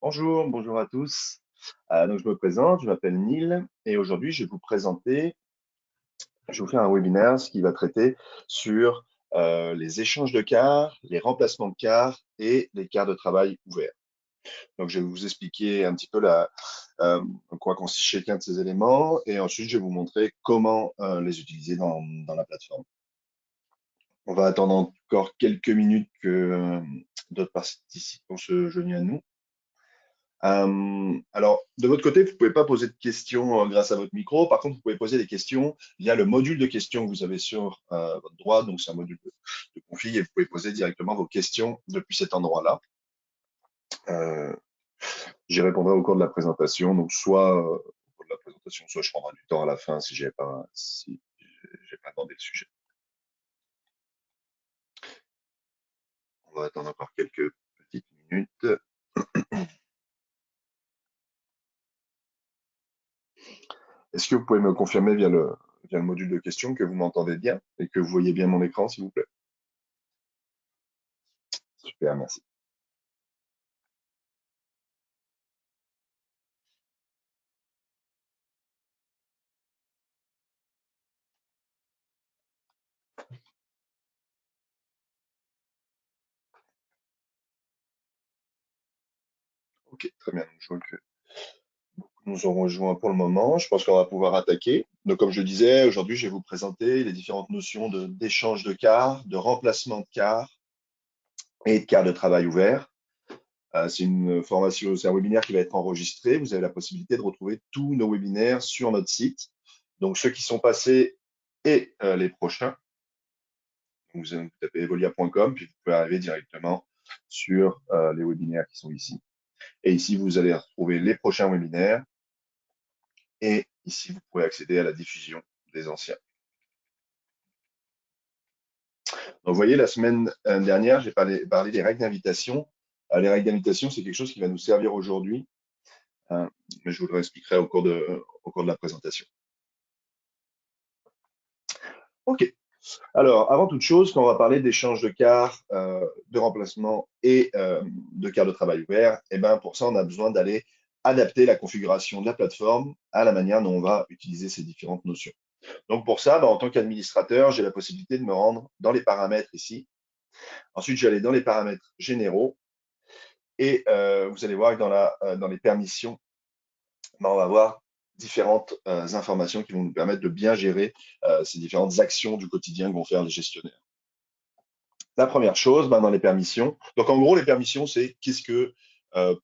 Bonjour à tous. Donc je me présente, je m'appelle Neil et aujourd'hui je vais vous présenter, je vais vous faire un webinaire qui va traiter sur les échanges de cars, les remplacements de cars et les cars de travail ouverts. Donc je vais vous expliquer un petit peu en quoi consiste chacun de ces éléments et ensuite je vais vous montrer comment les utiliser dans la plateforme. On va attendre encore quelques minutes que d'autres participants se joignent à nous. Alors, de votre côté, vous ne pouvez pas poser de questions grâce à votre micro. Par contre, vous pouvez poser des questions via le module de questions que vous avez sur votre droite. Donc, c'est un module de config et vous pouvez poser directement vos questions depuis cet endroit-là. J'y répondrai au cours de la présentation. Donc, soit au cours de la présentation, soit je prendrai du temps à la fin si j'ai pas abordé le sujet. On va attendre encore quelques petites minutes. Est-ce que vous pouvez me confirmer via le module de questions que vous m'entendez bien et que vous voyez bien mon écran, s'il vous plaît? Super, merci. Ok, très bien. Donc, je vois que nous aurons rejoint pour le moment. Je pense qu'on va pouvoir attaquer. Donc, comme je le disais, aujourd'hui, je vais vous présenter les différentes notions d'échange de cars, de remplacement de cars et de cars de travail ouvert. C'est une formation, c'est un webinaire qui va être enregistré. Vous avez la possibilité de retrouver tous nos webinaires sur notre site. Donc, ceux qui sont passés et les prochains. Donc, vous tapez evolia.com, puis vous pouvez arriver directement sur les webinaires qui sont ici. Et ici, vous allez retrouver les prochains webinaires. Et ici, vous pouvez accéder à la diffusion des anciens. Donc, vous voyez, la semaine dernière, j'ai parlé des règles d'invitation. Les règles d'invitation, c'est quelque chose qui va nous servir aujourd'hui, mais je vous le réexpliquerai au cours de la présentation. OK. Alors, avant toute chose, quand on va parler d'échange de cars, de remplacement et de cars de travail ouvert, eh ben, pour ça, on a besoin d'aller adapter la configuration de la plateforme à la manière dont on va utiliser ces différentes notions. Donc pour ça, en tant qu'administrateur, j'ai la possibilité de me rendre dans les paramètres ici. Ensuite, je vais aller dans les paramètres généraux et vous allez voir que dans les permissions, on va avoir différentes informations qui vont nous permettre de bien gérer ces différentes actions du quotidien que vont faire les gestionnaires. La première chose, dans les permissions, donc en gros, les permissions, c'est qu'est-ce que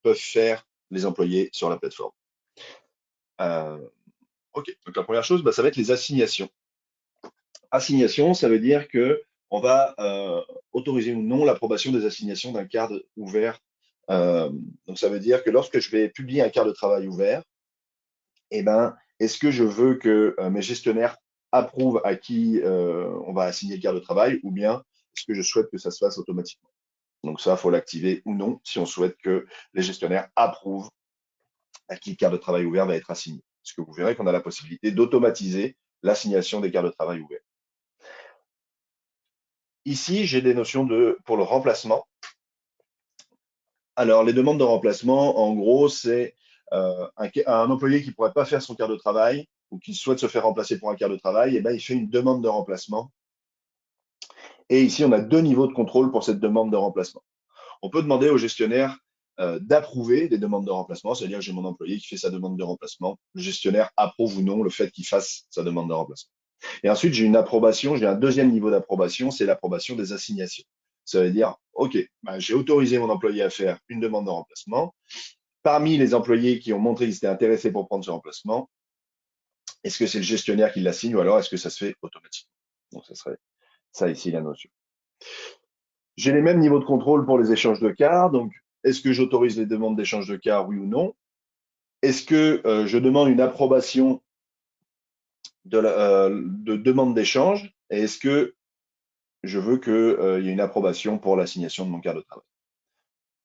peuvent faire les employés sur la plateforme. OK, donc la première chose, ça va être les assignations. Assignation, ça veut dire que on va autoriser ou non l'approbation des assignations d'un cadre ouvert. Donc ça veut dire que lorsque je vais publier un cadre de travail ouvert, eh ben, est-ce que je veux que mes gestionnaires approuvent à qui on va assigner le cadre de travail, ou bien est-ce que je souhaite que ça se fasse automatiquement? Donc ça, il faut l'activer ou non si on souhaite que les gestionnaires approuvent à qui le cadre de travail ouvert va être assigné. Parce que vous verrez qu'on a la possibilité d'automatiser l'assignation des cadres de travail ouverts. Ici, j'ai des notions pour le remplacement. Alors, les demandes de remplacement, en gros, c'est un employé qui ne pourrait pas faire son quart de travail ou qui souhaite se faire remplacer pour un quart de travail, il fait une demande de remplacement. Et ici, on a deux niveaux de contrôle pour cette demande de remplacement. On peut demander au gestionnaire d'approuver des demandes de remplacement, c'est-à-dire j'ai mon employé qui fait sa demande de remplacement, le gestionnaire approuve ou non le fait qu'il fasse sa demande de remplacement. Et ensuite, j'ai une approbation, j'ai un deuxième niveau d'approbation, c'est l'approbation des assignations. Ça veut dire, OK, j'ai autorisé mon employé à faire une demande de remplacement. Parmi les employés qui ont montré qu'ils étaient intéressés pour prendre ce remplacement, est-ce que c'est le gestionnaire qui l'assigne ou alors est-ce que ça se fait automatiquement? Donc, ça serait ça ici la notion. J'ai les mêmes niveaux de contrôle pour les échanges de cars. Donc, est-ce que j'autorise les demandes d'échange de cars, oui ou non? Est-ce que je demande une approbation de demande d'échange? Et est-ce que je veux qu'il y ait une approbation pour l'assignation de mon quart de travail?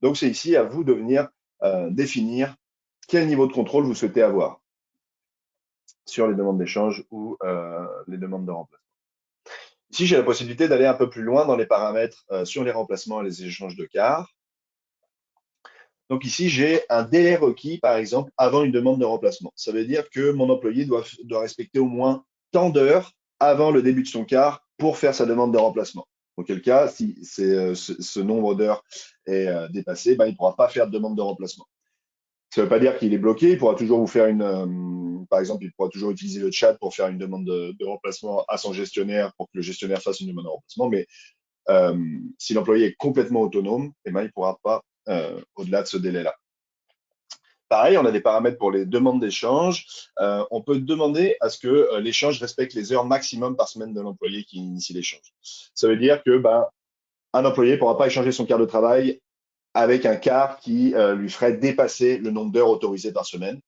Donc, c'est ici à vous de venir définir quel niveau de contrôle vous souhaitez avoir sur les demandes d'échange ou les demandes de remplacement. Ici, j'ai la possibilité d'aller un peu plus loin dans les paramètres sur les remplacements et les échanges de cars. Donc ici, j'ai un délai requis, par exemple, avant une demande de remplacement. Ça veut dire que mon employé doit respecter au moins tant d'heures avant le début de son quart pour faire sa demande de remplacement. Auquel cas, si ce nombre d'heures est dépassé, ben, il ne pourra pas faire de demande de remplacement. Ça ne veut pas dire qu'il est bloqué. Il pourra toujours vous faire par exemple, il pourra toujours utiliser le chat pour faire une demande de remplacement à son gestionnaire pour que le gestionnaire fasse une demande de remplacement. Mais si l'employé est complètement autonome, eh ben, il ne pourra pas au-delà de ce délai-là. Pareil, on a des paramètres pour les demandes d'échange. On peut demander à ce que l'échange respecte les heures maximum par semaine de l'employé qui initie l'échange. Ça veut dire que ben, un employé ne pourra pas échanger son quart de travail avec un quart qui lui ferait dépasser le nombre d'heures autorisées par semaine.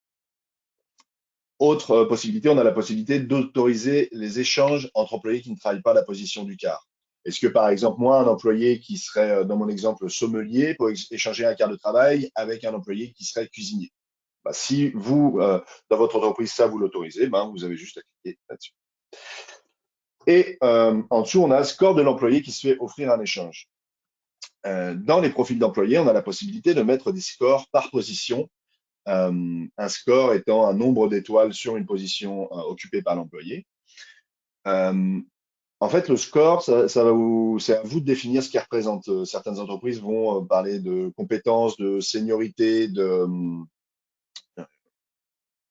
Autre possibilité, on a la possibilité d'autoriser les échanges entre employés qui ne travaillent pas la position du quart. Est-ce que, par exemple, moi, un employé qui serait, dans mon exemple, sommelier, peut échanger un quart de travail avec un employé qui serait cuisinier? Bah, si vous, dans votre entreprise, ça vous l'autorisez, ben, vous avez juste à cliquer là-dessus. Et en dessous, on a un score de l'employé qui se fait offrir un échange. Dans les profils d'employés, on a la possibilité de mettre des scores par position. Un score étant un nombre d'étoiles sur une position occupée par l'employé. En fait, le score, c'est à vous de définir ce qu'il représente. Certaines entreprises vont parler de compétences, de seniorité,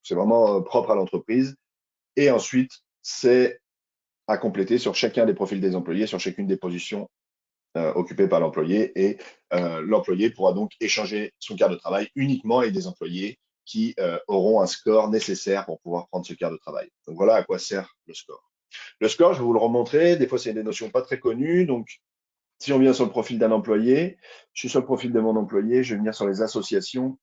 c'est vraiment propre à l'entreprise. Et ensuite, c'est à compléter sur chacun des profils des employés, sur chacune des positions occupées par l'employé. Et l'employé pourra donc échanger son quart de travail uniquement avec des employés qui auront un score nécessaire pour pouvoir prendre ce quart de travail. Donc voilà à quoi sert le score. Le score, je vais vous le remontrer. Des fois, c'est des notions pas très connues. Donc, si on vient sur le profil d'un employé, je suis sur le profil de mon employé, je vais venir sur les associations.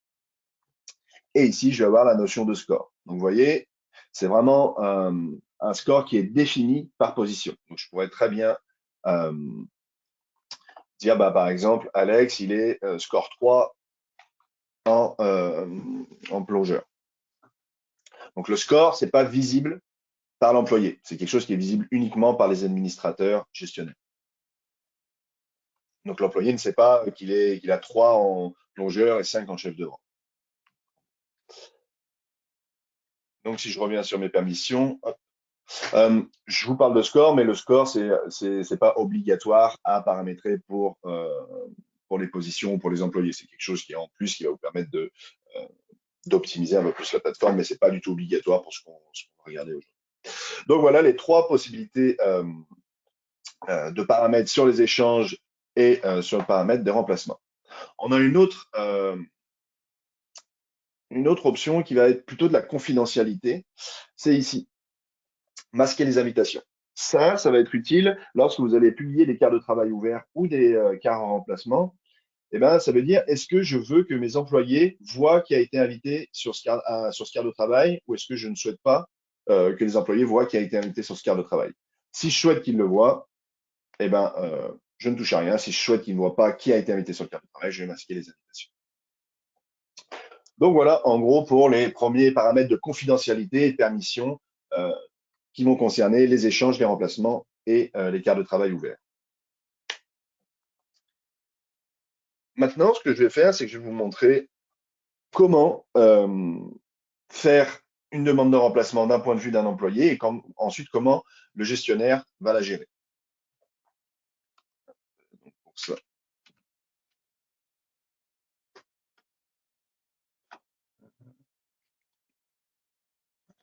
Et ici, je vais avoir la notion de score. Donc, vous voyez, c'est vraiment un score qui est défini par position. Donc, je pourrais très bien euh, dire, bah, par exemple, Alex, il est score 3 en plongeur. Donc, le score, c'est pas visible par l'employé. C'est quelque chose qui est visible uniquement par les administrateurs gestionnaires. Donc, l'employé ne sait pas qu'il a 3 en plongeur et 5 en chef de rang. Donc, si je reviens sur mes permissions, hop, je vous parle de score, mais le score, c'est pas obligatoire à paramétrer pour les positions ou pour les employés. C'est quelque chose qui est en plus qui va vous permettre d'optimiser un peu plus la plateforme, mais c'est pas du tout obligatoire pour ce qu'on va regarder aujourd'hui. Donc voilà les trois possibilités de paramètres sur les échanges et sur le paramètre des remplacements. On a une autre option qui va être plutôt de la confidentialité. C'est ici, masquer les invitations. Ça va être utile lorsque vous allez publier des quarts de travail ouverts ou des quarts en remplacement. Eh ben, ça veut dire, est-ce que je veux que mes employés voient qui a été invité sur ce quart de travail ou est-ce que je ne souhaite pas que les employés voient qui a été invité sur ce quart de travail? Si je souhaite qu'ils le voient, eh ben, je ne touche à rien. Si je souhaite qu'ils ne voient pas qui a été invité sur le quart de travail, je vais masquer les invitations. Donc voilà, en gros, pour les premiers paramètres de confidentialité et de permission qui vont concerner les échanges, les remplacements et les quarts de travail ouverts. Maintenant, ce que je vais faire, c'est que je vais vous montrer comment faire une demande de remplacement d'un point de vue d'un employé et ensuite comment le gestionnaire va la gérer. Donc, pour ça,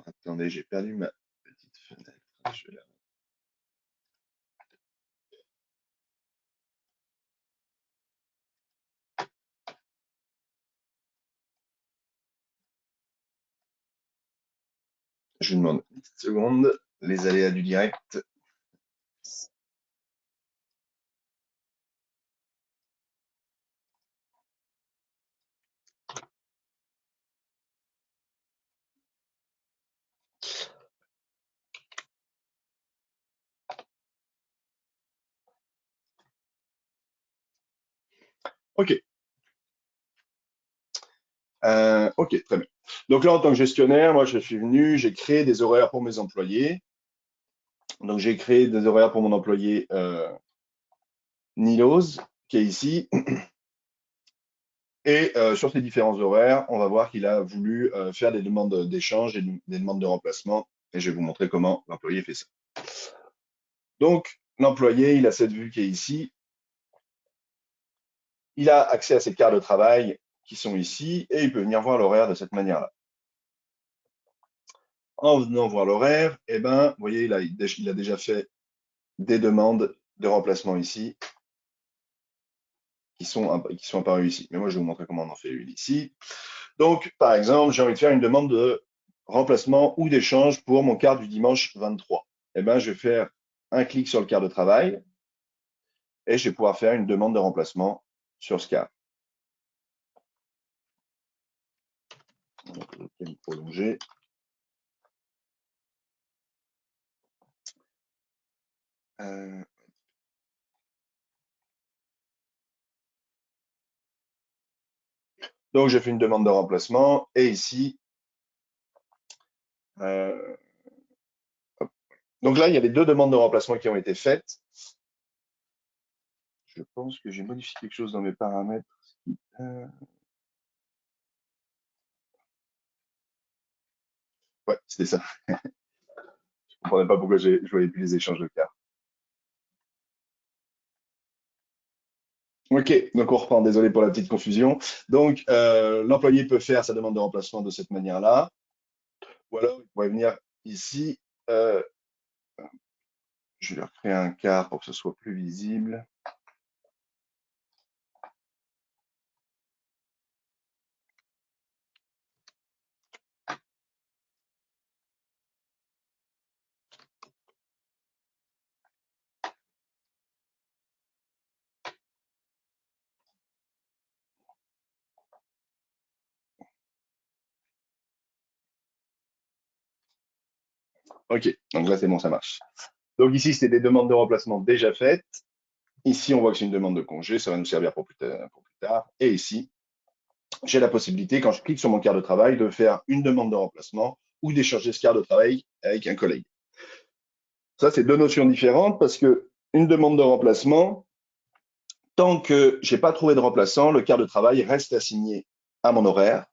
attendez, j'ai perdu ma petite fenêtre. Je vais la... Je vous demande une petite seconde. Les aléas du direct. OK. OK, très bien. Donc là, en tant que gestionnaire, moi, je suis venu, j'ai créé des horaires pour mes employés. Donc, j'ai créé des horaires pour mon employé Niloz, qui est ici. Et sur ces différents horaires, on va voir qu'il a voulu faire des demandes d'échange et des demandes de remplacement. Et je vais vous montrer comment l'employé fait ça. Donc, l'employé, il a cette vue qui est ici. Il a accès à ses cartes de travail qui sont ici et il peut venir voir l'horaire de cette manière-là. En venant voir l'horaire, eh ben, vous voyez, il a déjà fait des demandes de remplacement ici qui sont apparues ici. Mais moi, je vais vous montrer comment on en fait une ici. Donc, par exemple, j'ai envie de faire une demande de remplacement ou d'échange pour mon quart du dimanche 23. Eh ben, je vais faire un clic sur le quart de travail et je vais pouvoir faire une demande de remplacement sur ce quart. Donc, je vais prolonger. Donc, j'ai fait une demande de remplacement et ici, euh, donc là, il y a les deux demandes de remplacement qui ont été faites. Je pense que j'ai modifié quelque chose dans mes paramètres. Ouais, c'était ça. Je ne comprenais pas pourquoi je voyais plus les échanges de cartes. Ok, donc on reprend, désolé pour la petite confusion. Donc, l'employé peut faire sa demande de remplacement de cette manière-là, ou alors il pourrait venir ici. Je vais leur créer un quart pour que ce soit plus visible. Ok, donc là c'est bon, ça marche. Donc ici, c'était des demandes de remplacement déjà faites. Ici, on voit que c'est une demande de congé, ça va nous servir pour plus tard. Et ici, j'ai la possibilité, quand je clique sur mon quart de travail, de faire une demande de remplacement ou d'échanger ce quart de travail avec un collègue. Ça, c'est deux notions différentes parce que une demande de remplacement, tant que j'ai pas trouvé de remplaçant, le quart de travail reste assigné à mon horaire.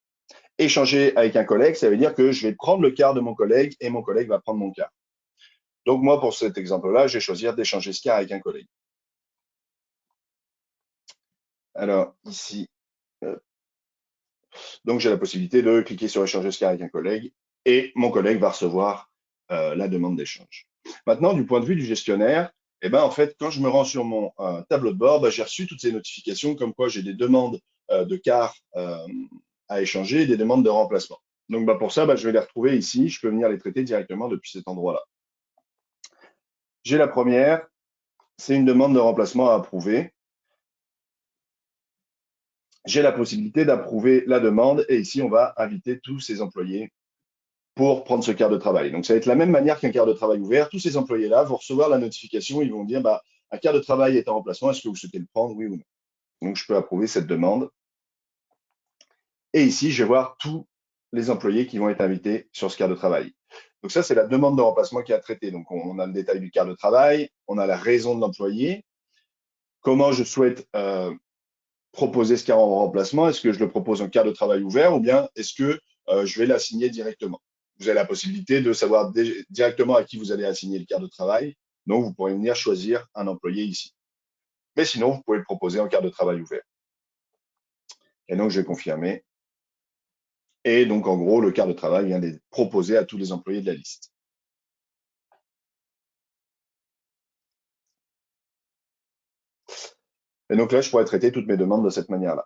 Échanger avec un collègue, ça veut dire que je vais prendre le quart de mon collègue et mon collègue va prendre mon quart. Donc moi, pour cet exemple-là, je vais choisir d'échanger ce quart avec un collègue. Alors ici, donc j'ai la possibilité de cliquer sur échanger ce quart avec un collègue et mon collègue va recevoir la demande d'échange. Maintenant, du point de vue du gestionnaire, eh ben, en fait, quand je me rends sur mon tableau de bord, ben, j'ai reçu toutes ces notifications comme quoi j'ai des demandes de quart à échanger et des demandes de remplacement. Donc ben, pour ça, ben, je vais les retrouver ici. Je peux venir les traiter directement depuis cet endroit-là. J'ai la première, c'est une demande de remplacement à approuver. J'ai la possibilité d'approuver la demande et ici, on va inviter tous ces employés pour prendre ce quart de travail. Donc, ça va être la même manière qu'un quart de travail ouvert. Tous ces employés-là vont recevoir la notification. Ils vont dire, bah, un quart de travail est en remplacement. Est-ce que vous souhaitez le prendre, oui ou non? Donc, je peux approuver cette demande. Et ici, je vais voir tous les employés qui vont être invités sur ce quart de travail. Donc, ça, c'est la demande de remplacement qui est à traiter. Donc, on a le détail du quart de travail. On a la raison de l'employé. Comment je souhaite proposer ce quart en remplacement. Est-ce que je le propose en quart de travail ouvert ou bien est-ce que je vais l'assigner directement? Vous avez la possibilité de savoir directement à qui vous allez assigner le quart de travail. Donc, vous pourrez venir choisir un employé ici. Mais sinon, vous pouvez le proposer en quart de travail ouvert. Et donc, je vais confirmer. Et donc, en gros, le quart de travail vient d'être proposé à tous les employés de la liste. Et donc là, je pourrais traiter toutes mes demandes de cette manière-là.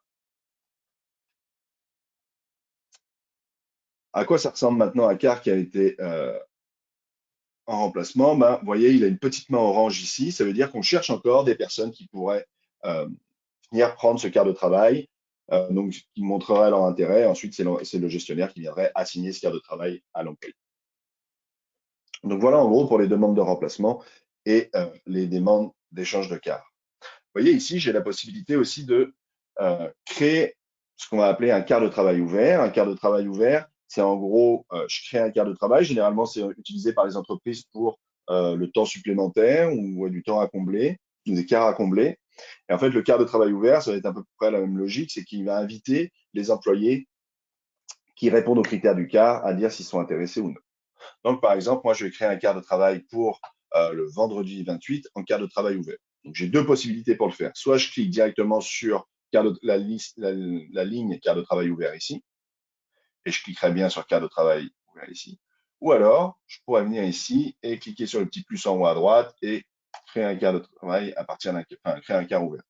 À quoi ça ressemble maintenant un quart qui a été en remplacement? Ben, vous voyez, il a une petite main orange ici. Ça veut dire qu'on cherche encore des personnes qui pourraient venir prendre ce quart de travail, donc qui montrerait leur intérêt. Ensuite, c'est le gestionnaire qui viendrait assigner ce quart de travail à l'employé. Donc voilà en gros pour les demandes de remplacement et les demandes d'échange de quart. Vous voyez ici, j'ai la possibilité aussi de créer ce qu'on va appeler un quart de travail ouvert. Un quart de travail ouvert, c'est en gros, je crée un quart de travail. Généralement, c'est utilisé par les entreprises pour le temps supplémentaire ou du temps à combler, des quarts à combler. Et en fait, le quart de travail ouvert, ça va être à peu près la même logique, c'est qu'il va inviter les employés qui répondent aux critères du quart à dire s'ils sont intéressés ou non. Donc, par exemple, moi, je vais créer un quart de travail pour le vendredi 28 en quart de travail ouvert. Donc, j'ai deux possibilités pour le faire. Soit je clique directement sur la ligne quart de travail ouvert ici, et je cliquerai bien sur quart de travail ouvert ici. Ou alors, je pourrais venir ici et cliquer sur le petit plus en haut à droite et créer un quart de travail à partir d'un, enfin, créer un quart ouvert.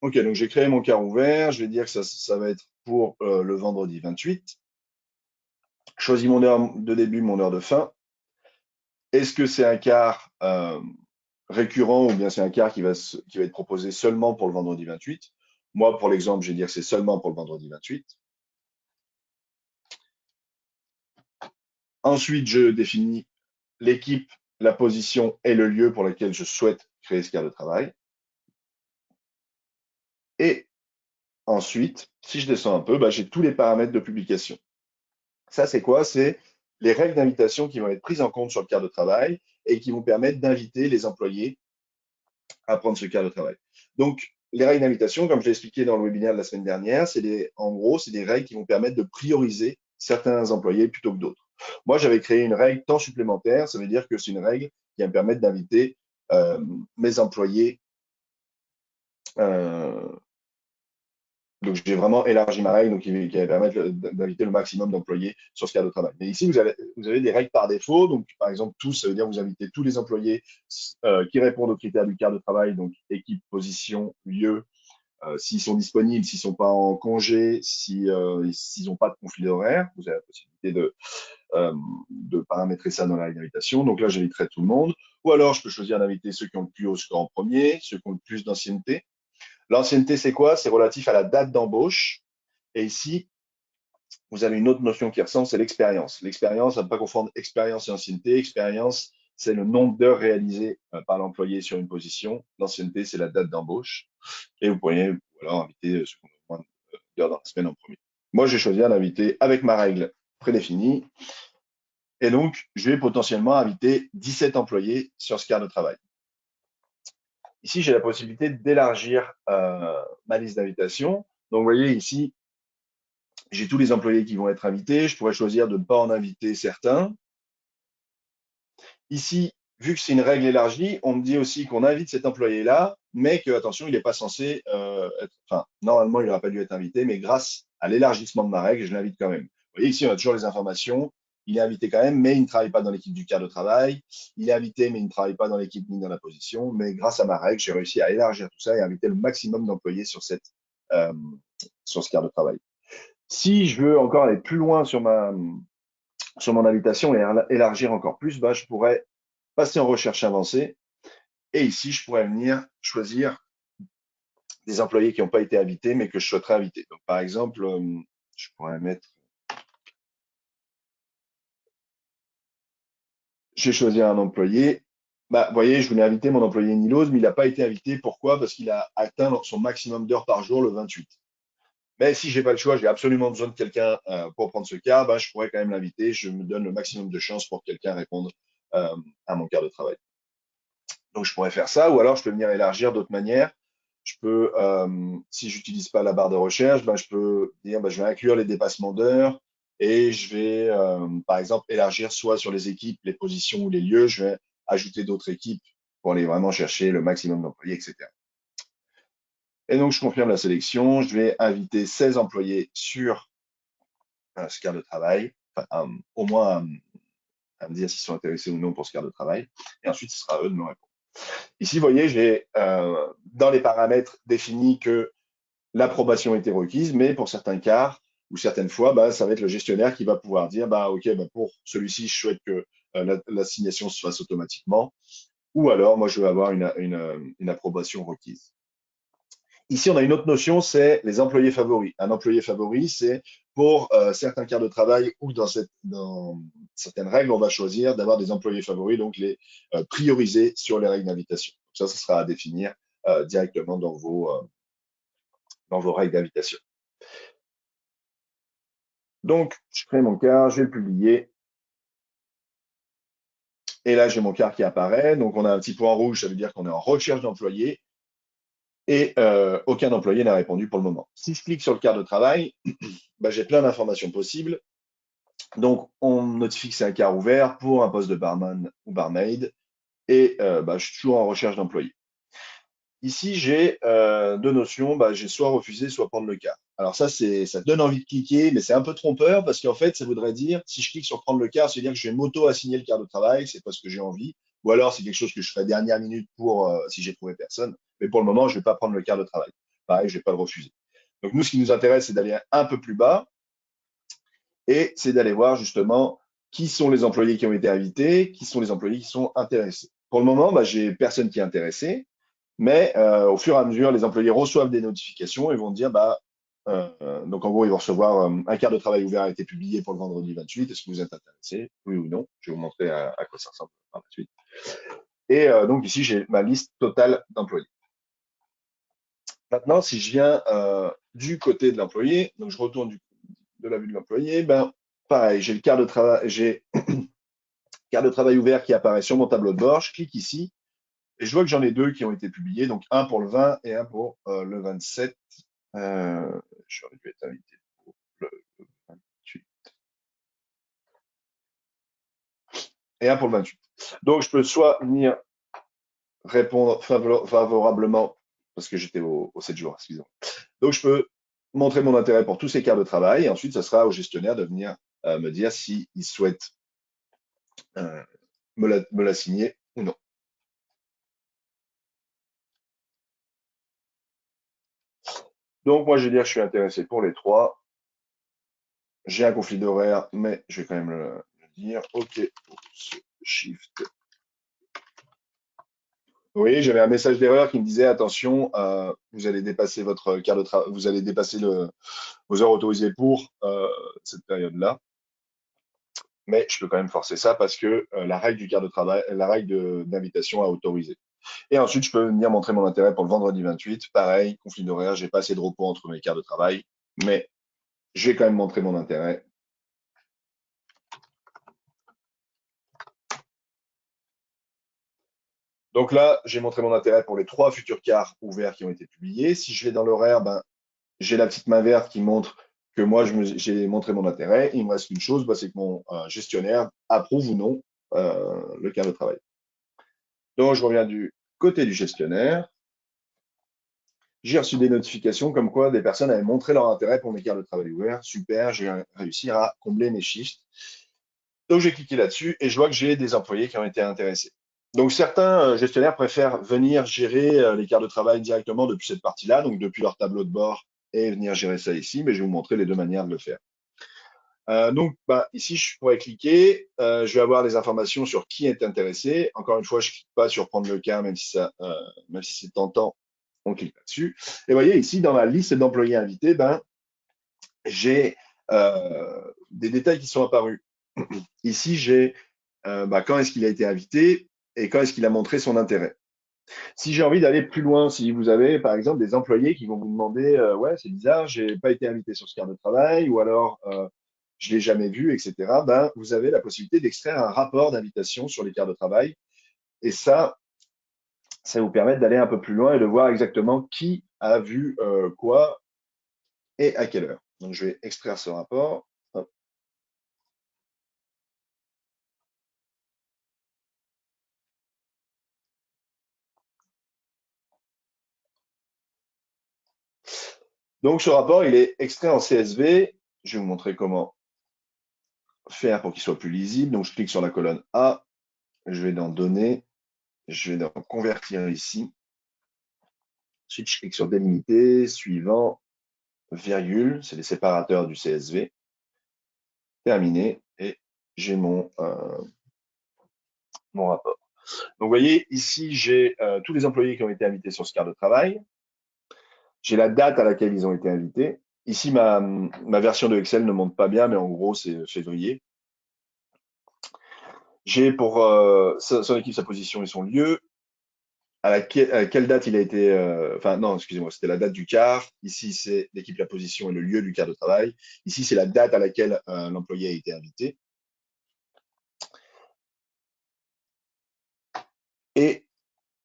Ok, donc j'ai créé mon quart ouvert. Je vais dire que ça va être pour le vendredi 28. Choisis mon heure de début, mon heure de fin. Est-ce que c'est un quart récurrent ou bien c'est un quart qui va être proposé seulement pour le vendredi 28? Moi, pour l'exemple, je vais dire que c'est seulement pour le vendredi 28. Ensuite, je définis l'équipe, la position et le lieu pour lequel je souhaite créer ce quart de travail. Et ensuite, si je descends un peu, bah, j'ai tous les paramètres de publication. Ça, c'est quoi? C'est les règles d'invitation qui vont être prises en compte sur le quart de travail et qui vont permettre d'inviter les employés à prendre ce quart de travail. Donc, les règles d'invitation, comme je l'ai expliqué dans le webinaire de la semaine dernière, en gros, c'est des règles qui vont permettre de prioriser certains employés plutôt que d'autres. Moi, j'avais créé une règle temps supplémentaire. Ça veut dire que c'est une règle qui va me permettre d'inviter mes employés. Donc, j'ai vraiment élargi ma règle, donc qui va permettre d'inviter le maximum d'employés sur ce cas de travail. Mais ici, vous avez des règles par défaut. Donc, par exemple, tous, ça veut dire que vous invitez tous les employés qui répondent aux critères du quart de travail, donc équipe, position, lieu, s'ils sont disponibles, s'ils ne sont pas en congé, s'ils n'ont pas de conflit d'horaire. Vous avez la possibilité de paramétrer ça dans la règle d'invitation. Donc là, j'inviterai tout le monde. Ou alors, je peux choisir d'inviter ceux qui ont le plus haut score en premier, ceux qui ont le plus d'ancienneté. L'ancienneté, c'est quoi? C'est relatif à la date d'embauche. Et ici, vous avez une autre notion qui ressemble, c'est l'expérience. L'expérience, à ne pas confondre expérience et ancienneté. Expérience, c'est le nombre d'heures réalisées par l'employé sur une position. L'ancienneté, c'est la date d'embauche. Et vous pourriez alors inviter ceux qui ont moins d'heures dans la semaine en premier. Moi, j'ai choisi d'inviter avec ma règle prédéfinie. Et donc, je vais potentiellement inviter 17 employés sur ce quart de travail. Ici, j'ai la possibilité d'élargir ma liste d'invitation. Donc, vous voyez ici, j'ai tous les employés qui vont être invités. Je pourrais choisir de ne pas en inviter certains. Ici, vu que c'est une règle élargie, on me dit aussi qu'on invite cet employé-là, mais que, attention, il n'est pas censé enfin, normalement, il n'aurait pas dû être invité, mais grâce à l'élargissement de ma règle, je l'invite quand même. Vous voyez, ici, on a toujours les informations. Il est invité quand même, mais il ne travaille pas dans l'équipe du quart de travail. Il est invité, mais il ne travaille pas dans l'équipe ni dans la position. Mais grâce à ma règle, j'ai réussi à élargir tout ça et inviter le maximum d'employés euh, sur ce quart de travail. Si je veux encore aller plus loin sur mon invitation et élargir encore plus, bah, je pourrais passer en recherche avancée. Et ici, je pourrais venir choisir des employés qui n'ont pas été invités, mais que je souhaiterais inviter. Donc, par exemple, je pourrais mettre, j'ai choisi un employé. Bah, vous voyez, je voulais inviter mon employé Nilos, mais il n'a pas été invité. Pourquoi? Parce qu'il a atteint son maximum d'heures par jour le 28. Mais si j'ai pas le choix, j'ai absolument besoin de quelqu'un pour prendre ce quart, bah, je pourrais quand même l'inviter. Je me donne le maximum de chances pour que quelqu'un réponde à mon quart de travail. Donc, je pourrais faire ça, ou alors je peux venir élargir d'autres manières. Je peux, si j'utilise pas la barre de recherche, ben, je peux dire, ben, je vais inclure les dépassements d'heures et je vais, par exemple, élargir soit sur les équipes, les positions ou les lieux. Je vais ajouter d'autres équipes pour aller vraiment chercher le maximum d'employés, etc. Et donc, je confirme la sélection. Je vais inviter 16 employés sur ce quart de travail, enfin, au moins à me dire s'ils sont intéressés ou non pour ce quart de travail. Et ensuite, ce sera à eux de me répondre. Ici, vous voyez, j'ai dans les paramètres défini que l'approbation était requise, mais pour certains cas ou certaines fois, bah, ça va être le gestionnaire qui va pouvoir dire, bah, OK, bah, pour celui-ci, je souhaite que l'assignation se fasse automatiquement, ou alors, moi, je veux avoir une approbation requise. Ici, on a une autre notion, c'est les employés favoris. Un employé favori, c'est pour certains quarts de travail ou dans certaines règles, on va choisir d'avoir des employés favoris, donc les prioriser sur les règles d'invitation. Ça sera à définir directement dans vos règles d'invitation. Donc, je crée mon quart, je vais le publier. Et là, j'ai mon quart qui apparaît. Donc, on a un petit point rouge, ça veut dire qu'on est en recherche d'employés. Et aucun employé n'a répondu pour le moment. Si je clique sur le quart de travail, bah, j'ai plein d'informations possibles. Donc, on me notifie que c'est un quart ouvert pour un poste de barman ou barmaid. Et bah, je suis toujours en recherche d'employés. Ici, j'ai deux notions. Bah, j'ai soit refusé, soit prendre le quart. Alors ça donne envie de cliquer, mais c'est un peu trompeur parce qu'en fait, ça voudrait dire, si je clique sur prendre le quart, c'est-à-dire que je vais m'auto-assigner le quart de travail, c'est pas ce que j'ai envie. Ou alors, c'est quelque chose que je ferai dernière minute pour si j'ai trouvé personne. Mais pour le moment, je vais pas prendre le quart de travail. Pareil, je vais pas le refuser. Donc nous, ce qui nous intéresse, c'est d'aller un peu plus bas et c'est d'aller voir justement qui sont les employés qui ont été invités, qui sont les employés qui sont intéressés. Pour le moment, bah, j'ai personne qui est intéressé. Mais au fur et à mesure, les employés reçoivent des notifications et vont dire, bah, donc en gros, ils vont recevoir un quart de travail ouvert a été publié pour le vendredi 28. Est-ce que vous êtes intéressé? Oui ou non? Je vais vous montrer à quoi ça ressemble par la suite. Et donc ici, j'ai ma liste totale d'employés. Maintenant, si je viens du côté de l'employé, donc je retourne de la vue de l'employé, ben pareil, j'ai le quart de travail, j'ai quart de travail ouvert qui apparaît sur mon tableau de bord. Je clique ici. Et je vois que j'en ai deux qui ont été publiés, donc un pour le 20 et un pour le 27. J'aurais dû être invité pour le 28 et un pour le 28. Donc je peux soit venir répondre favorablement, parce que j'étais au 7 jours, excusez-moi. Donc je peux montrer mon intérêt pour tous ces quarts de travail, et ensuite ça sera au gestionnaire de venir me dire s'il souhaite euh, me l'assigner ou non. Donc moi je vais dire que je suis intéressé pour les trois. J'ai un conflit d'horaire, mais je vais quand même le dire. OK, Shift. Oui, j'avais un message d'erreur qui me disait attention, vous allez dépasser votre quart de travail, vous allez dépasser vos heures autorisées pour cette période-là. Mais je peux quand même forcer ça parce que la règle du quart de travail, la règle d'invitation a autorisé. Et ensuite, je peux venir montrer mon intérêt pour le vendredi 28. Pareil, conflit d'horaire, j'ai pas assez de repos entre mes quarts de travail, mais je vais quand même montrer mon intérêt. Donc là, j'ai montré mon intérêt pour les trois futurs quarts ouverts qui ont été publiés. Si je vais dans l'horaire, ben, j'ai la petite main verte qui montre que moi, j'ai montré mon intérêt. Il me reste une chose, bah, c'est que mon gestionnaire approuve ou non le quart de travail. Donc, je reviens du côté du gestionnaire. J'ai reçu des notifications comme quoi des personnes avaient montré leur intérêt pour mes quarts de travail ouverts. Super, j'ai réussi à combler mes shifts. Donc, j'ai cliqué là-dessus et je vois que j'ai des employés qui ont été intéressés. Donc, certains gestionnaires préfèrent venir gérer les quarts de travail directement depuis cette partie-là, donc depuis leur tableau de bord et venir gérer ça ici, mais je vais vous montrer les deux manières de le faire. Donc, bah, ici, je pourrais cliquer. Je vais avoir les informations sur qui est intéressé. Encore une fois, je ne clique pas sur prendre le cas, même si c'est tentant, on clique là-dessus. Et vous voyez, ici, dans la liste d'employés invités, ben, j'ai des détails qui sont apparus. Ici, j'ai bah, quand est-ce qu'il a été invité et quand est-ce qu'il a montré son intérêt. Si j'ai envie d'aller plus loin, si vous avez par exemple des employés qui vont vous demander ouais, c'est bizarre, j'ai pas été invité sur ce quart de travail, ou alors je l'ai jamais vu, etc. Ben, vous avez la possibilité d'extraire un rapport d'invitation sur les quarts de travail. Et ça vous permet d'aller un peu plus loin et de voir exactement qui a vu quoi et à quelle heure. Donc je vais extraire ce rapport. Hop. Donc ce rapport, il est extrait en CSV. Je vais vous montrer comment faire pour qu'il soit plus lisible. Donc je clique sur la colonne A, je vais dans Données, je vais dans Convertir ici. Ensuite, je clique sur Délimiter, suivant, virgule, c'est les séparateurs du CSV. Terminé, et j'ai mon rapport. Donc vous voyez, ici, j'ai tous les employés qui ont été invités sur ce quart de travail. J'ai la date à laquelle ils ont été invités. Ici, ma version de Excel ne montre pas bien, mais en gros, c'est février. J'ai pour son équipe, sa position et son lieu. À quelle date il a été. Enfin, non, excusez-moi, c'était la date du quart. Ici, c'est l'équipe, la position et le lieu du quart de travail. Ici, c'est la date à laquelle l'employé a été invité. et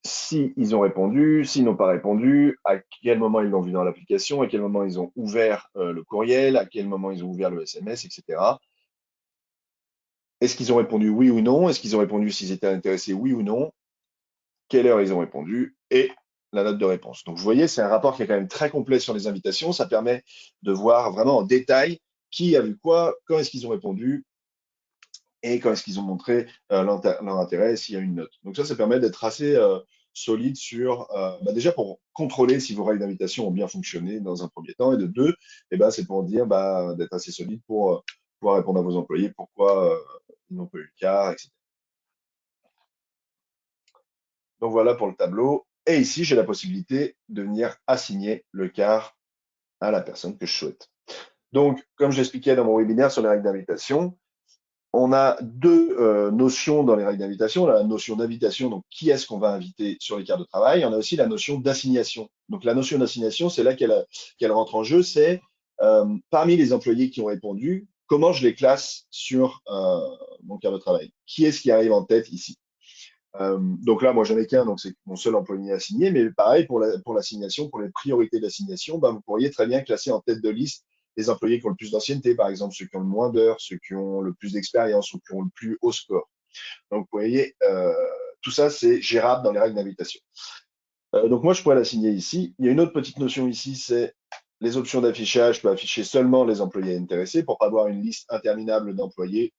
s'ils ont répondu, s'ils n'ont pas répondu, à quel moment ils l'ont vu dans l'application, à quel moment ils ont ouvert le courriel, à quel moment ils ont ouvert le SMS, etc. Est-ce qu'ils ont répondu oui ou non? Est-ce qu'ils ont répondu s'ils étaient intéressés oui ou non? Quelle heure ils ont répondu? Et la note de réponse. Donc, vous voyez, c'est un rapport qui est quand même très complet sur les invitations. Ça permet de voir vraiment en détail qui a vu quoi, quand est-ce qu'ils ont répondu et quand est-ce qu'ils ont montré leur intérêt, s'il y a une note. Donc ça permet d'être assez solide sur, déjà pour contrôler si vos règles d'invitation ont bien fonctionné dans un premier temps, et de deux, c'est pour dire d'être assez solide pour pouvoir répondre à vos employés pourquoi ils n'ont pas eu le quart, etc. Donc voilà pour le tableau. Et ici, j'ai la possibilité de venir assigner le quart à la personne que je souhaite. Donc, comme j'expliquais dans mon webinaire sur les règles d'invitation, on a deux notions dans les règles d'invitation. On a la notion d'invitation, donc qui est-ce qu'on va inviter sur les quarts de travail. On a aussi la notion d'assignation. Donc la notion d'assignation, c'est là qu'elle rentre en jeu, c'est parmi les employés qui ont répondu, comment je les classe sur mon quart de travail. Qui est-ce qui arrive en tête ici? Donc là, moi, j'en ai qu'un, donc c'est mon seul employé assigné. Mais pareil, pour l'assignation, pour les priorités d'assignation, vous pourriez très bien classer en tête de liste les employés qui ont le plus d'ancienneté, par exemple, ceux qui ont le moins d'heures, ceux qui ont le plus d'expérience ou qui ont le plus haut score. Donc, vous voyez, tout ça, c'est gérable dans les règles d'invitation. Donc, moi, je pourrais l'assigner ici. Il y a une autre petite notion ici, c'est les options d'affichage. Je peux afficher seulement les employés intéressés pour pas avoir une liste interminable d'employés.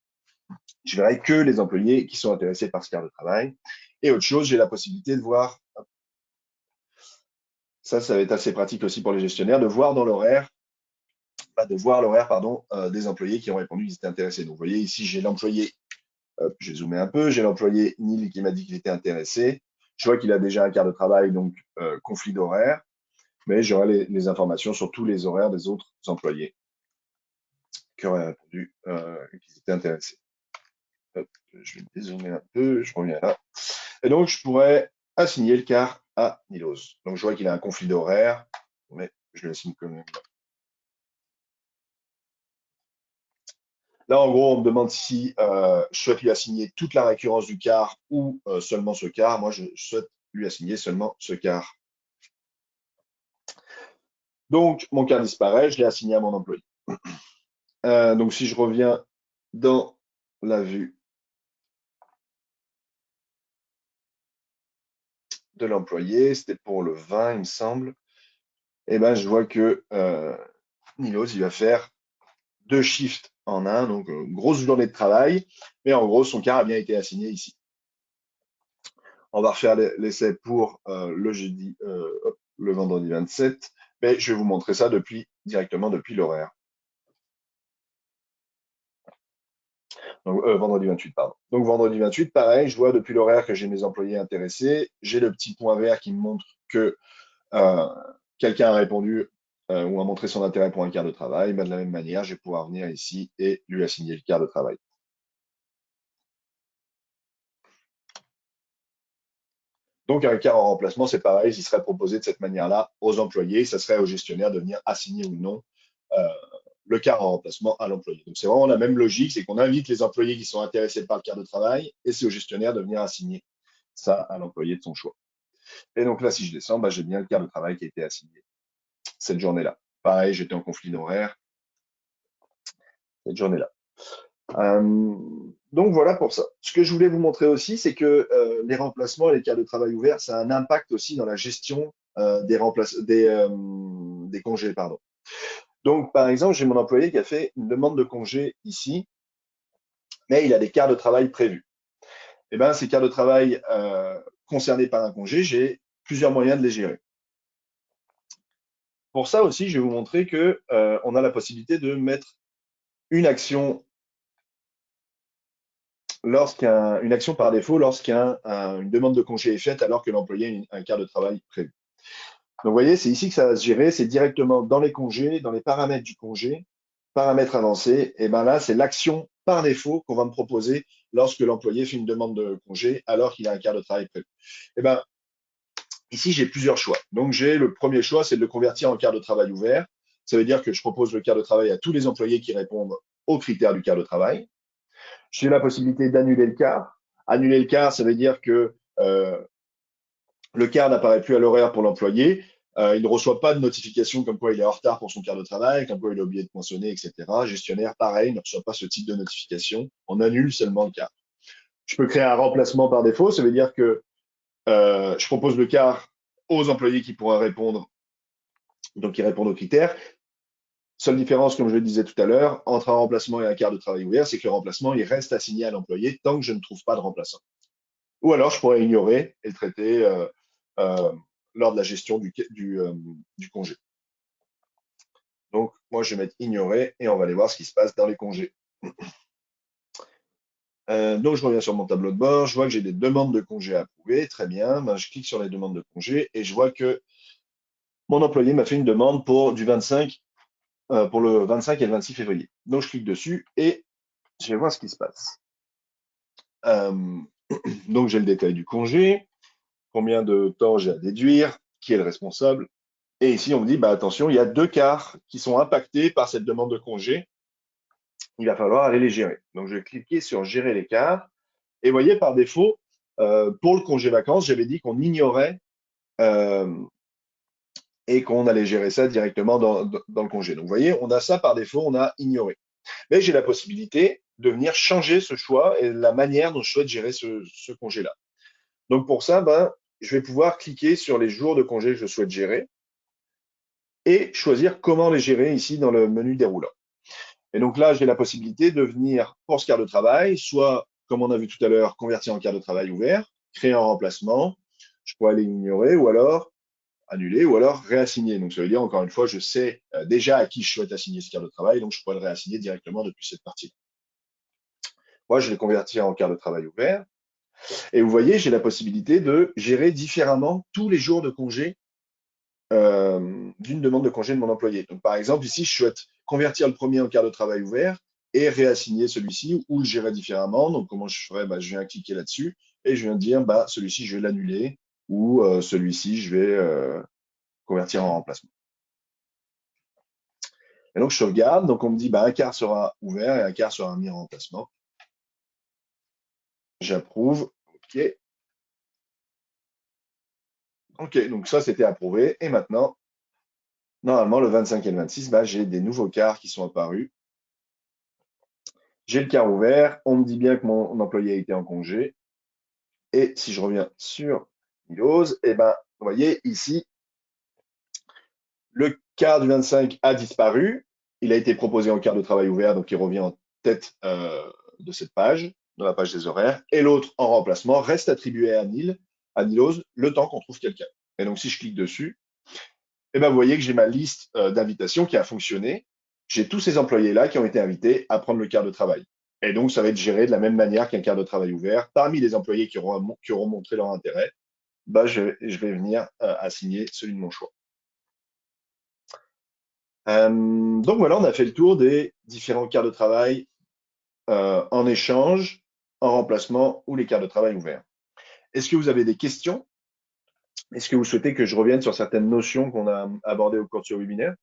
Je verrai que les employés qui sont intéressés par ce quart de travail. Et autre chose, j'ai la possibilité de voir, ça va être assez pratique aussi pour les gestionnaires, de voir dans l'horaire, des employés qui ont répondu qu'ils étaient intéressés. Donc, vous voyez, ici, j'ai l'employé, j'ai zoomé un peu, j'ai l'employé Neil qui m'a dit qu'il était intéressé. Je vois qu'il a déjà un quart de travail, donc conflit d'horaire, mais j'aurai les informations sur tous les horaires des autres employés qui auraient répondu qu'ils étaient intéressés. Hop, je vais dézoomer un peu, je reviens là. Et donc, je pourrais assigner le quart à Nilos. Donc, je vois qu'il a un conflit d'horaire, mais je le signe quand même. Là, en gros, on me demande si je souhaite lui assigner toute la récurrence du quart ou seulement ce quart. Moi, je souhaite lui assigner seulement ce quart. Donc, mon quart disparaît, je l'ai assigné à mon employé. Donc, si je reviens dans la vue de l'employé, c'était pour le 20, il me semble, et je vois que Nilos, il va faire 2 shifts en un, donc grosse journée de travail, mais en gros, son quart a bien été assigné ici. On va refaire l'essai pour le vendredi 27, mais je vais vous montrer ça directement depuis l'horaire. Donc, vendredi 28, pardon. Donc, vendredi 28, pareil, je vois depuis l'horaire que j'ai mes employés intéressés. J'ai le petit point vert qui me montre que euh, quelqu'un a répondu ou a montré son intérêt pour un quart de travail. De la même manière, je vais pouvoir venir ici et lui assigner le quart de travail. Donc, un quart en remplacement, c'est pareil, il serait proposé de cette manière-là aux employés. Ça serait au gestionnaire de venir assigner ou non euh, le quart en remplacement à l'employé. Donc, c'est vraiment la même logique, c'est qu'on invite les employés qui sont intéressés par le quart de travail et c'est au gestionnaire de venir assigner ça à l'employé de son choix. Et donc là, si je descends, j'ai bien le quart de travail qui a été assigné cette journée-là. Pareil, j'étais en conflit d'horaire cette journée-là. Donc voilà pour ça. Ce que je voulais vous montrer aussi, c'est que les remplacements et les quarts de travail ouverts, ça a un impact aussi dans la gestion des congés. Pardon. Donc par exemple, j'ai mon employé qui a fait une demande de congé ici, mais il a des quarts de travail prévus. Et ces quarts de travail concernés par un congé, j'ai plusieurs moyens de les gérer. Pour ça aussi, je vais vous montrer que on a la possibilité de mettre une action une action par défaut lorsqu'une demande de congé est faite alors que l'employé a un quart de travail prévu. Donc, vous voyez, c'est ici que ça va se gérer, c'est directement dans les congés, dans les paramètres du congé, paramètres avancés, et là, c'est l'action par défaut qu'on va me proposer lorsque l'employé fait une demande de congé alors qu'il a un quart de travail prévu. Et ici, j'ai plusieurs choix. Donc, j'ai le premier choix, c'est de le convertir en quart de travail ouvert. Ça veut dire que je propose le quart de travail à tous les employés qui répondent aux critères du quart de travail. J'ai la possibilité d'annuler le quart. Annuler le quart, ça veut dire que le quart n'apparaît plus à l'horaire pour l'employé. Il ne reçoit pas de notification comme quoi il est en retard pour son quart de travail, comme quoi il a oublié de poinçonner, etc. Gestionnaire, pareil, ne reçoit pas ce type de notification. On annule seulement le quart. Je peux créer un remplacement par défaut. Ça veut dire que je propose le quart aux employés qui pourront répondre, donc qui répondent aux critères. Seule différence, comme je le disais tout à l'heure, entre un remplacement et un quart de travail ouvert, c'est que le remplacement, il reste assigné à l'employé tant que je ne trouve pas de remplaçant. Ou alors, je pourrais ignorer et le traiter euh, lors de la gestion du congé. Donc, moi, je vais mettre ignorer et on va aller voir ce qui se passe dans les congés. Donc, je reviens sur mon tableau de bord. Je vois que j'ai des demandes de congés à approuver. Très bien. Ben, je clique sur les demandes de congés et je vois que mon employé m'a fait une demande pour le 25 et le 26 février. Donc, je clique dessus et je vais voir ce qui se passe. Euh, donc, j'ai le détail du congé, combien de temps j'ai à déduire, qui est le responsable. Et ici, on me dit, bah, attention, il y a 2 quarts qui sont impactés par cette demande de congé. Il va falloir aller les gérer. Donc, je vais cliquer sur gérer les quarts. Et vous voyez, par défaut, pour le congé vacances, j'avais dit qu'on ignorait euh, et qu'on allait gérer ça directement dans le congé. Donc, vous voyez, on a ça par défaut, on a ignoré. Mais j'ai la possibilité de venir changer ce choix et la manière dont je souhaite gérer ce congé-là. Donc, pour ça, ben, je vais pouvoir cliquer sur les jours de congé que je souhaite gérer et choisir comment les gérer ici dans le menu déroulant. Et donc là, j'ai la possibilité de venir pour ce quart de travail, soit, comme on a vu tout à l'heure, convertir en quart de travail ouvert, créer un remplacement, je pourrais aller ignorer ou alors annuler ou alors réassigner. Donc ça veut dire, encore une fois, je sais déjà à qui je souhaite assigner ce quart de travail, donc je pourrais le réassigner directement depuis cette partie. Moi, je vais convertir en quart de travail ouvert. Et vous voyez, j'ai la possibilité de gérer différemment tous les jours de congé d'une demande de congé de mon employé. Donc, par exemple, ici, je souhaite convertir le premier en quart de travail ouvert et réassigner celui-ci ou le gérer différemment. Donc, comment je ferais? Bah, je viens cliquer là-dessus et je viens dire, bah, celui-ci, je vais l'annuler ou celui-ci, je vais convertir en remplacement. Et donc, je sauvegarde. Donc, on me dit, bah, un quart sera ouvert et un quart sera mis en remplacement. J'approuve. OK. OK, donc ça, c'était approuvé. Et maintenant, normalement, le 25 et le 26, bah, j'ai des nouveaux quarts qui sont apparus. J'ai le quart ouvert. On me dit bien que mon employé a été en congé. Et si je reviens sur Milos, eh ben, vous voyez ici, le quart du 25 a disparu. Il a été proposé en quart de travail ouvert, donc il revient en tête de cette page, dans la page des horaires. Et l'autre, en remplacement, reste attribué à Nilos, le temps qu'on trouve quelqu'un. Et donc, si je clique dessus, eh ben, vous voyez que j'ai ma liste d'invitations qui a fonctionné. J'ai tous ces employés-là qui ont été invités à prendre le quart de travail. Et donc, ça va être géré de la même manière qu'un quart de travail ouvert. Parmi les employés qui auront montré leur intérêt, bah, je vais venir assigner celui de mon choix. Donc voilà, on a fait le tour des différents quarts de travail en échange, en remplacement ou les quarts de travail ouverts. Est-ce que vous avez des questions? Est-ce que vous souhaitez que je revienne sur certaines notions qu'on a abordées au cours de ce webinaire?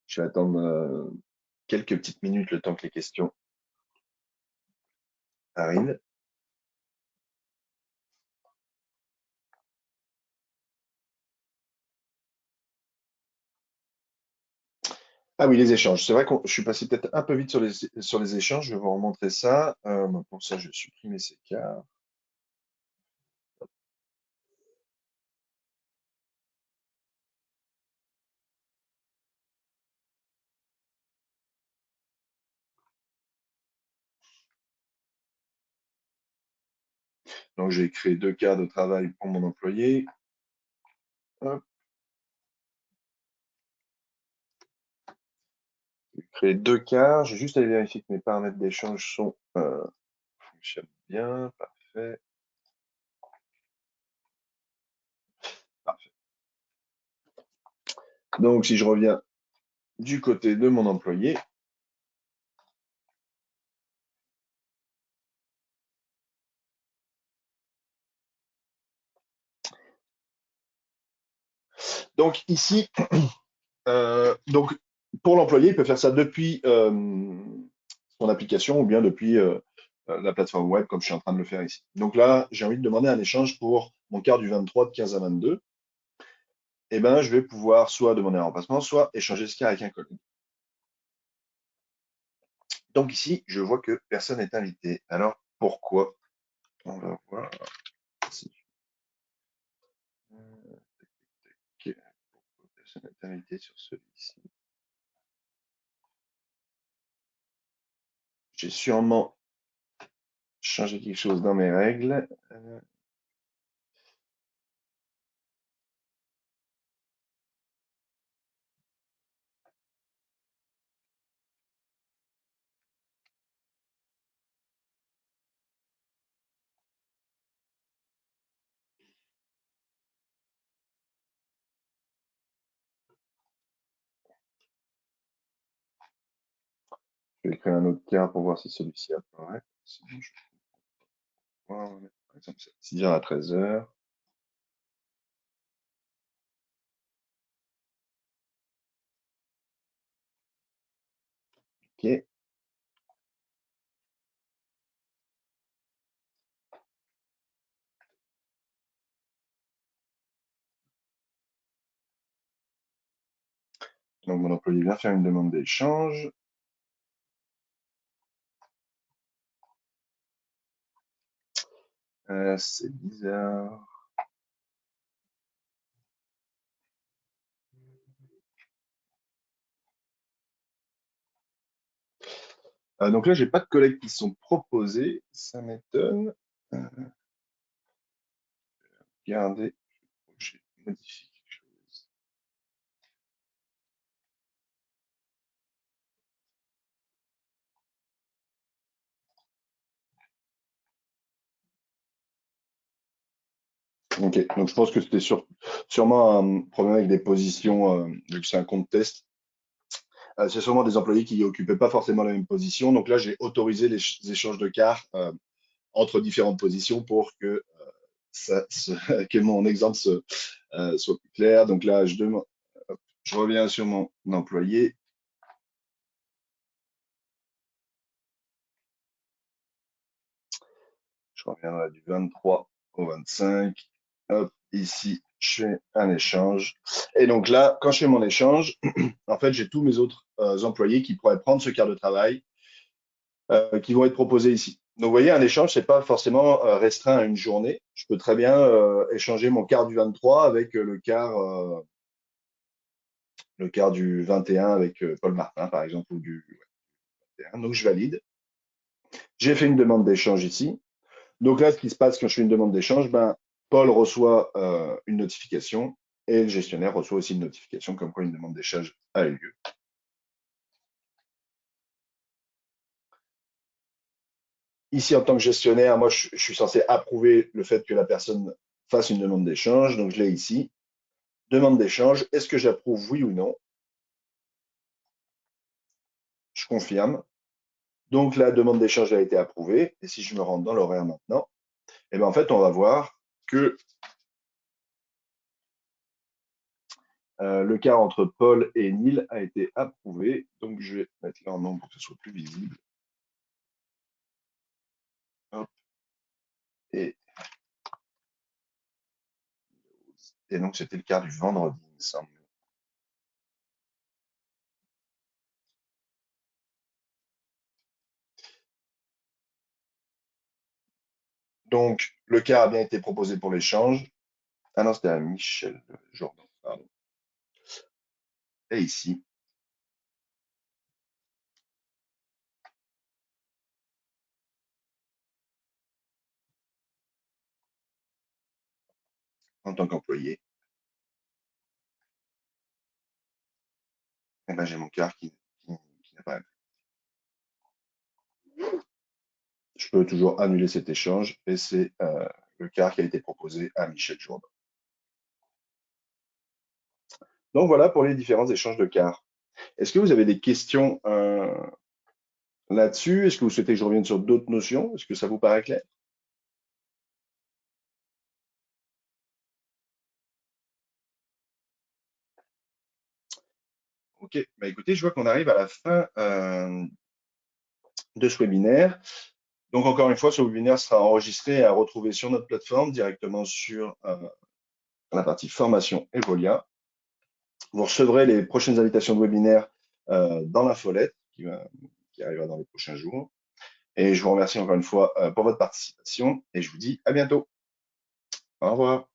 Je vais attendre quelques petites minutes le temps que les questions arrivent. Ah oui, les échanges. C'est vrai que je suis passé peut-être un peu vite sur les échanges. Je vais vous remontrer ça. Pour ça, je vais supprimer ces quarts. Donc, j'ai créé 2 quarts de travail pour mon employé. Hop, j'ai créé 2 quarts. Je vais juste aller vérifier que mes paramètres d'échange fonctionnent bien. Parfait. Parfait. Donc, si je reviens du côté de mon employé, donc ici, donc pour l'employé, il peut faire ça depuis son application ou bien depuis la plateforme web comme je suis en train de le faire ici. Donc là, j'ai envie de demander un échange pour mon quart du 23 de 15 à 22. Eh ben, je vais pouvoir soit demander un remplacement, soit échanger ce quart avec un collègue. Donc ici, je vois que personne n'est invité. Alors, pourquoi? On va voir si pourquoi personne n'est invité sur celui-ci. J'ai sûrement changé quelque chose dans mes règles. Je vais créer un autre quart pour voir si celui-ci apparaît. Sinon, je vais voir, par exemple, 6h à 13h. Ok. Donc, mon employé vient faire une demande d'échange. C'est bizarre. Donc là, j'ai pas de collègues qui sont proposés. Ça m'étonne. Euh, Regardez, j'ai modifié quelque chose. Ok, donc je pense que c'était sûrement un problème avec des positions, vu que c'est un compte test. C'est sûrement des employés qui occupaient pas forcément la même position. Donc là, j'ai autorisé les échanges de cartes entre différentes positions pour que, que mon exemple soit plus clair. Donc là, je reviens sur mon employé. Je reviendrai du 23 au 25. Hop, ici, je fais un échange. Et donc là, quand je fais mon échange, en fait, j'ai tous mes autres employés qui pourraient prendre ce quart de travail qui vont être proposés ici. Donc, vous voyez, un échange, c'est pas forcément restreint à une journée. Je peux très bien échanger mon quart du 23 avec le quart du 21 avec Paul Martin, par exemple, ou du 21. Donc, je valide. J'ai fait une demande d'échange ici. Donc là, ce qui se passe quand je fais une demande d'échange, ben, Paul reçoit une notification et le gestionnaire reçoit aussi une notification comme quoi une demande d'échange a eu lieu. Ici, en tant que gestionnaire, moi, je suis censé approuver le fait que la personne fasse une demande d'échange. Donc, je l'ai ici. Demande d'échange. Est-ce que j'approuve, oui ou non? Je confirme. Donc, la demande d'échange a été approuvée. Et si je me rends dans l'horaire maintenant, eh ben, en fait, on va voir que le cas entre Paul et Neil a été approuvé. Donc, je vais mettre là en nombre pour que ce soit plus visible. Hop. Et, et donc, c'était le cas du vendredi, il me semble. Donc, le cas a bien été proposé pour l'échange. Ah non, c'était à Michel Jourdan, pardon. Et ici, en tant qu'employé, eh ben, j'ai mon quart qui n'apparaît pas. Je peux toujours annuler cet échange et c'est le quart qui a été proposé à Michel Jourdan. Donc voilà pour les différents échanges de quarts. Est-ce que vous avez des questions là-dessus? Est-ce que vous souhaitez que je revienne sur d'autres notions? Est-ce que ça vous paraît clair? Ok, bah écoutez, je vois qu'on arrive à la fin de ce webinaire. Donc, encore une fois, ce webinaire sera enregistré et à retrouver sur notre plateforme directement sur la partie formation Evolia. Vous recevrez les prochaines invitations de webinaire dans l'infolette qui arrivera dans les prochains jours. Et je vous remercie encore une fois pour votre participation et je vous dis à bientôt. Au revoir.